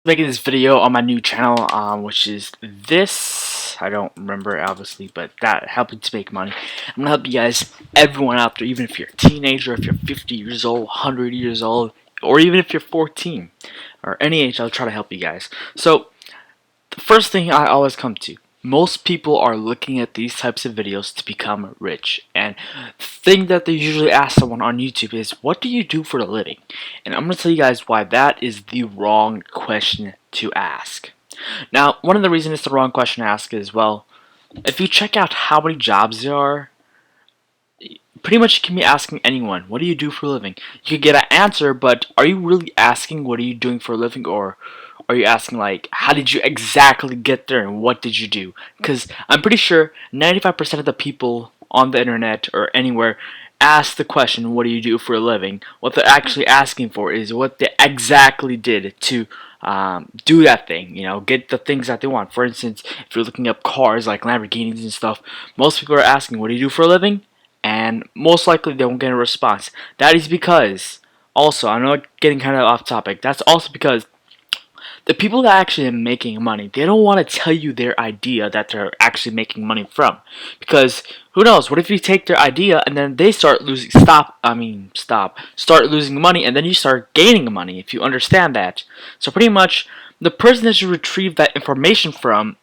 Making this video on my new channel, which is this. I don't remember obviously, but that helping to make money. I'm gonna help you guys, everyone out there, even if you're a teenager, if you're 50 years old, 100 years old, or even if you're 14 or any age. I'll try to help you guys. So the first thing I always come to, most people are looking at these types of videos to become rich, and the thing that they usually ask someone on YouTube is, what do you do for a living? And I'm going to tell you guys why that is the wrong question to ask. Now, one of the reasons it's the wrong question to ask is, well, if you check out how many jobs there are, pretty much you can be asking anyone, what do you do for a living? You could get an answer, but are you really asking what are you doing for a living, or are you asking like, how did you exactly get there and what did you do? Because I'm pretty sure 95% of the people on the internet or anywhere ask the question, what do you do for a living? What they're actually asking for is what they exactly did to do that thing, get the things that they want. For instance, if you're looking up cars like Lamborghinis and stuff, most people are asking, what do you do for a living? And most likely they won't get a response. That is because, also, I know I'm getting kind of off topic, that's also because the people that actually are making money, they don't want to tell you their idea that they're actually making money from. Because who knows, what if you take their idea and then they start losing, start losing money, and then you start gaining money, if you understand that. So pretty much, the person that you retrieve that information from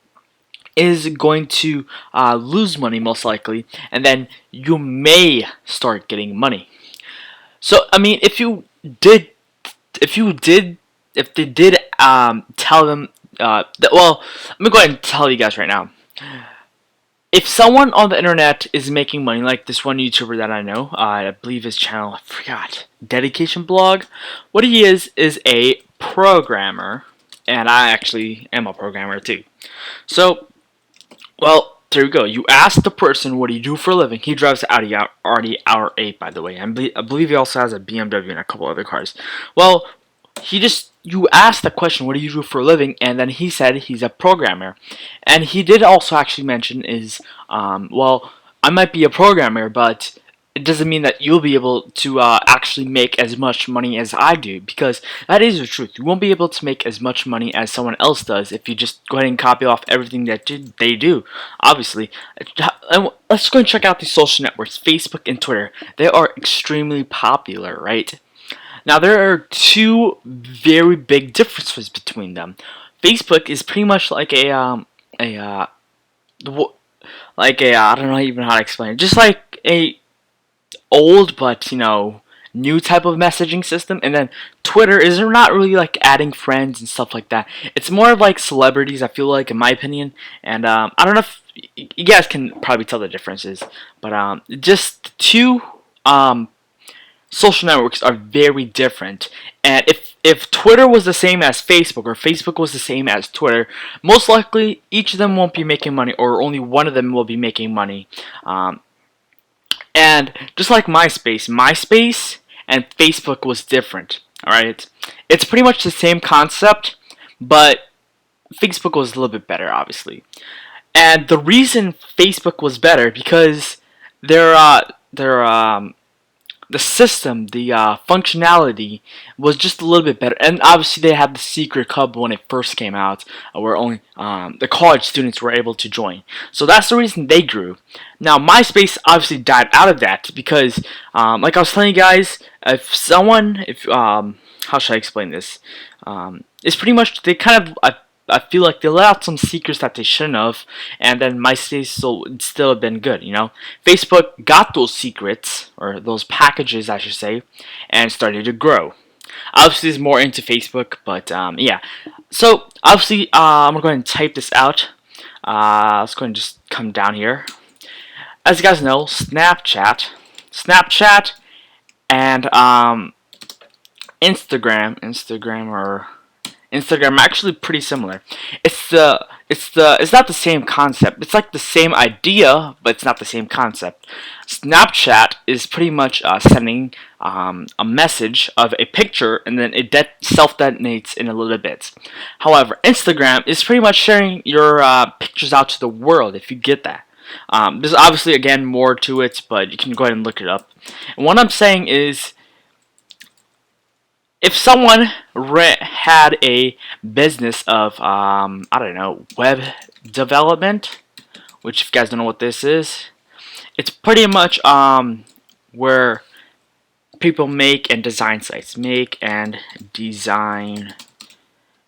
is going to lose money most likely, and then you may start getting money. So I mean, if they did tell them, well, let me go ahead and tell you guys right now. If someone on the internet is making money, like this one YouTuber that I know, I believe his channel, I forgot, Dedication Blog. What he is a programmer, and I actually am a programmer too. So, well, there you go. You ask the person, what do you do for a living? He drives an Audi R8, by the way. I believe he also has a BMW and a couple other cars. Well, you asked the question, what do you do for a living? And then he said he's a programmer. And he did also actually mention is, well, I might be a programmer, but it doesn't mean that you'll be able to actually make as much money as I do, because that is the truth. You won't be able to make as much money as someone else does if you just go ahead and copy off everything that they do, obviously. And let's go and check out these social networks, Facebook and Twitter. They are extremely popular, right? Now, there are two very big differences between them. Facebook is pretty much like I don't know even how to explain it. Just like a old but new type of messaging system. And then Twitter is not really like adding friends and stuff like that. It's more of like celebrities, I feel like, in my opinion. And I don't know if you guys can probably tell the differences, but just two social networks are very different. And if Twitter was the same as Facebook, or Facebook was the same as Twitter, most likely each of them won't be making money, or only one of them will be making money. And just like MySpace and Facebook was different. Alright, it's pretty much the same concept, but Facebook was a little bit better, obviously. And the reason Facebook was better because their the system, the functionality was just a little bit better. And obviously they had the secret club when it first came out, where only the college students were able to join. So that's the reason they grew. Now, MySpace obviously died out of that because, like I was telling you guys, how should I explain this? It's pretty much, they kind of, I feel like they let out some secrets that they shouldn't have, and then MySpace would still have been good, Facebook got those secrets, or those packages, I should say, and started to grow. Obviously, it's more into Facebook, but yeah. So, obviously, I'm going to go ahead and type this out. Let's go ahead and just come down here. As you guys know, Snapchat, and Instagram are actually pretty similar. It's not the same concept. It's like the same idea, but it's not the same concept. Snapchat is pretty much sending a message of a picture, and then it self-detonates in a little bit. However, Instagram is pretty much sharing your pictures out to the world, if you get that. There's obviously, again, more to it, but you can go ahead and look it up. And what I'm saying is, if someone had a business of I don't know, web development, which if you guys don't know what this is, it's pretty much where people make and design sites, make and design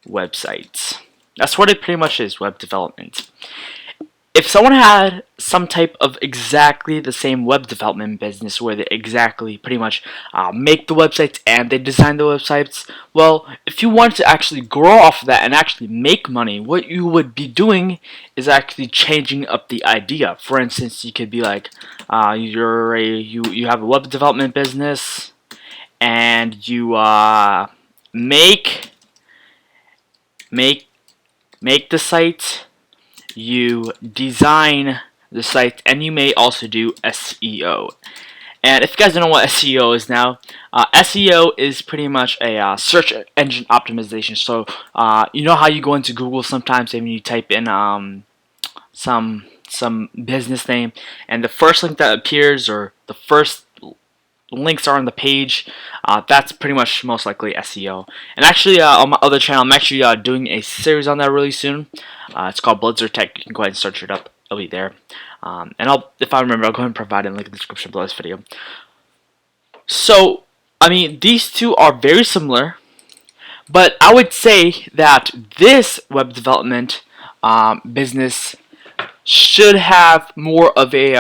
websites. That's what it pretty much is, web development. If someone had some type of exactly the same web development business where they exactly pretty much make the websites and they design the websites, well, if you want to actually grow off of that and actually make money, what you would be doing is actually changing up the idea. For instance, you could be like, you have a web development business and you make make make the site, you design the site, and you may also do SEO. And if you guys don't know what SEO is now, SEO is pretty much a search engine optimization. So you know how you go into Google sometimes and you type in some business name, and the first link that appears or the first links are on the page, that's pretty much most likely SEO. And actually, on my other channel, I'm actually doing a series on that really soon. It's called Blizzard Tech. You can go ahead and search it up. It'll be there. And if I remember, I'll go ahead and provide a link in the description below this video. So, I mean, these two are very similar, but I would say that this web development business should have more of it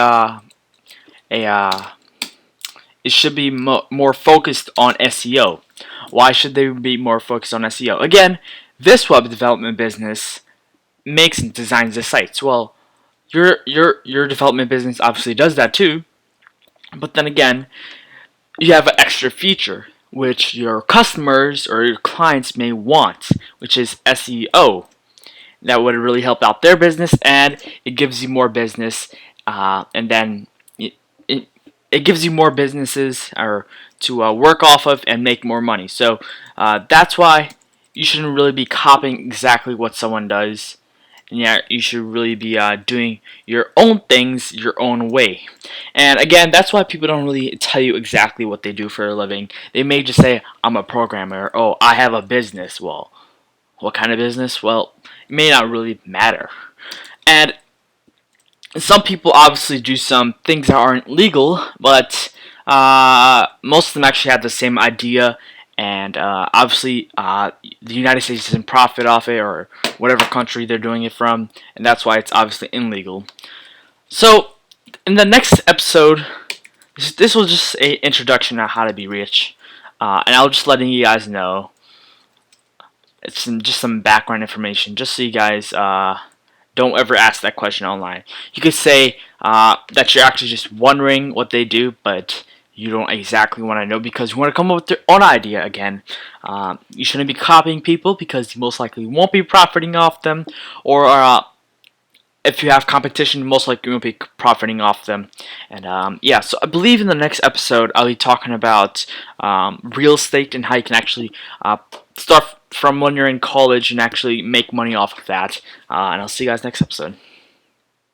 should be more focused on SEO. Why should they be more focused on SEO? Again, this web development business makes and designs the sites. Well, your development business obviously does that too, but then again, you have an extra feature which your customers or your clients may want, which is SEO. That would really help out their business, and it gives you more business, and then it gives you more businesses or to work off of and make more money. So that's why you shouldn't really be copying exactly what someone does. And yeah, you should really be doing your own things your own way. And again, that's why people don't really tell you exactly what they do for a living. They may just say, I'm a programmer, or oh, I have a business. Well, what kind of business? Well, it may not really matter. And some people obviously do some things that aren't legal, but most of them actually have the same idea, and obviously the United States doesn't profit off it, or whatever country they're doing it from, and that's why it's obviously illegal. So in the next episode, this was just an introduction on how to be rich, and I'll just letting you guys know. It's just some background information, just so you guys don't ever ask that question online. You could say that you're actually just wondering what they do, but you don't exactly want to know because you want to come up with your own idea again. You shouldn't be copying people because you most likely won't be profiting off them, or if you have competition, most likely you won't be profiting off them. And yeah, so I believe in the next episode I'll be talking about real estate and how you can actually start from when you're in college and actually make money off of that. And I'll see you guys next episode.